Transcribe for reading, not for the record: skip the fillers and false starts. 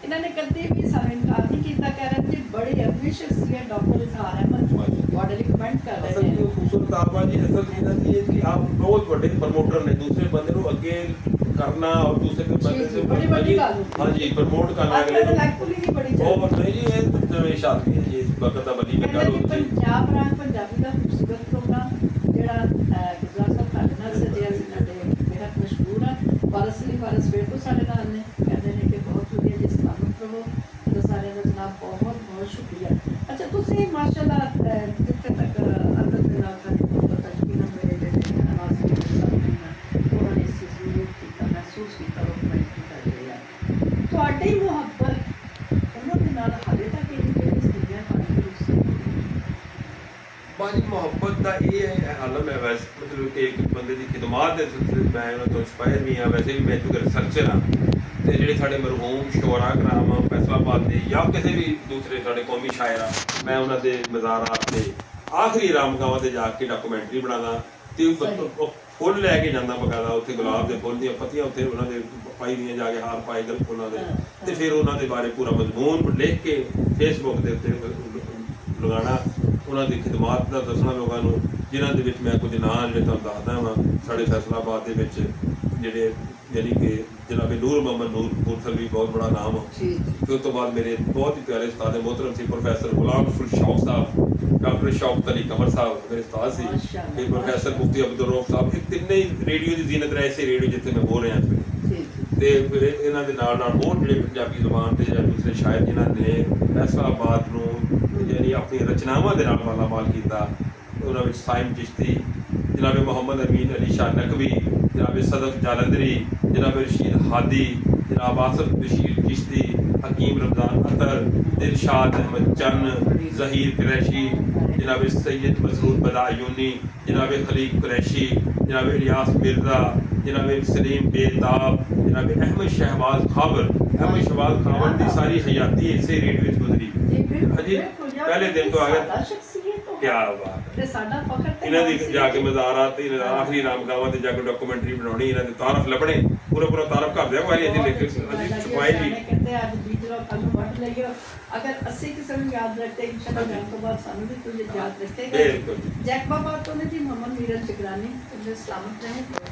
इन्होंने कभी भी सारा इनकार नहीं किया, कह रहे जी बड़ी अगली शख्सियत डॉक्टर इजहार अहमद ਤੁਹਾਡੇ ਲਈ ਕਮੈਂਟ ਕਰ ਰਹੇ ਨੇ। असल खूबसूरत आप जी असल चीज़ ये कि आप बहुत बड़े प्रमोटर ने, दूसरे बंदे को अगे करना और दूसरे के बंदे से बड़ी बड़ी बात होती है। हाँ जी प्रमोट करना अगले को लाइकफुली नहीं बड़ी और नहीं जी ये हमेशा आदमी है जी इस वक्त बली में गल होती है। पंजाब राज पंजाबी का खूबसूरत प्रोग्राम जेड़ा गुजरात साहब ਤੁਹਾਡੇ ਨਾਲ ਸਜਿਆ ਸੀ ਸਾਡੇ बेहद मशहूर है। वारस अली वारस फिर तो साढ़े नाल ने कहते हैं कि बहुत वधिया जी सलामत रहो तो सारे का जनाब बहुत बहुत शुक्रिया। अच्छा तुसी माशाअल्लाह जिथे तक अदब के नाल तकरीबन मेरे बेटे आवाज़ उन्होंने इस चीज़ को किया महसूस किया डॉक्यूमेंट कर लिया ਤੁਹਾਡੀ ਮੁਹੱਬत ਉਹਨਾਂ ਦੇ ਨਾਲ ਹਾਲੇ ਤੱਕ ਇਹ ਜਿਹੜੀ ਸਥਿਤੀਆਂ ਕਾਇਮ बाजी मुहब्बत का ये आलम है वैसे मतलब कि एक बंदे की खिदमात के सिलसिले मैं उन्होंने तो इंस्पायर भी हाँ वैसे भी मैं चूंकि रिसर्चर हाँ तो जोड़े साढ़े मरहूम शोरा कराम फैसलाबाद के या किसी भी दूसरे साढ़े कौमी शायर मैं उन्होंने मज़ारात के आखिरी रामगांव से जाके डॉक्यूमेंट्री बनाना तो फुल लैके जाना बकायदा उत्थे गुलाब के फुल दी पत्तियां उत्थे उन्होंने पाई दी जाके हार पाए गल फुलों के तो फिर उन्होंने बारे पूरा मजमून लिख के फेसबुक के उत्ते लगाना उन्होंने खिदमात का दसना लोगों को जिन्होंने मैं कुछ नाम जो तुम दसदा वा साढ़े फैसलाबाद के जोड़े यानी कि जनाब नूर मोहम्मद नूर मुरसल भी बहुत बड़ा नाम है। फिर तो बाद मेरे बहुत ही प्यारे उस्ताद मोहतरम सी प्रोफैसर गुलाम शौक साहब डॉक्टर शौकत अली कमर साहब मेरे उस्ताद सी फिर प्रोफैसर मुफ्ती अब्दुल रऊफ साहब ये तिन्ने रेडियो की जीनत रहे ऐसे रेडियो जितने मैं बोल रहा फिर तो फिर इन्हों के नाल बहुत जोड़े पंजाबी जबान के या दूसरे शायर जिन्होंने फैसलाबाद को यानी अपनी रचनावां दे नाल मालामाल किया उन्होंने साइम चिश्ती जनाब मोहम्मद अमीन अली शाह नकवी जनाब सदफ जालंधरी जनाब रशीद हादी जनाब आसफ बशीर चिश्ती हकीम रमज़ान अतर दिलशाद अहमद चन्न ज़हीर कुरैशी जनाब सैयद मसरूर बदायूनी जनाब खलीक कुरैशी जनाब इलियास मिर्ज़ा जनाब सलीम बेताब जनाब अहमद शहबाज खाबर की सारी हयाती इसे रेडियो गुजरी अजी पहले दिन तो आ गया क्या बात है इन्हों की जाके मज़ारात आखिरी रामगांव से जाके डॉक्यूमेंट्री बनानी इन्हों के तारफ लभने पूरा पूरा तारफ कर दिया वारी अजी लिख छुपाए जी अगर 80 किस्म याद रखते इंशाल्लाह जान तो बाद सानू भी तुझे याद रखेगा। जैक बाबा तो ने जी मोहम्मद मीरन चिकरानी तुझे सलामत रहे।